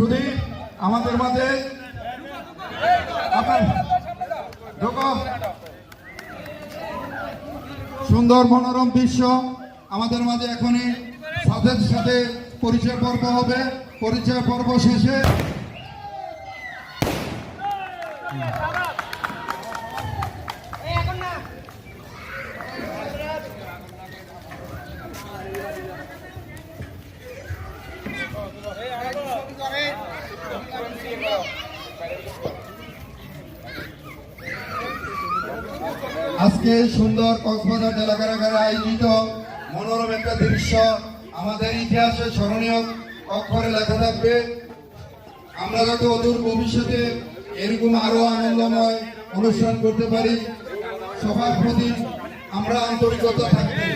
শুধু আমাদের মাঝে সুন্দর মনোরম দৃশ্য আমাদের মাঝে এখনই সাথে সাথে পরিচয় পর্ব হবে। পরিচয় পর্ব শেষে আজকে সুন্দর কক্সবাজার জেলা কারাগারে আয়োজিত মনোরম একটা দৃশ্য আমাদের ইতিহাসে স্মরণীয় অক্ষরে লেখা থাকবে। আমরা যাতে অদূর ভবিষ্যতে এরকম আরো আনন্দময় অনুষ্ঠান করতে পারি, সবার প্রতি আমরা আন্তরিকতা থাকবে।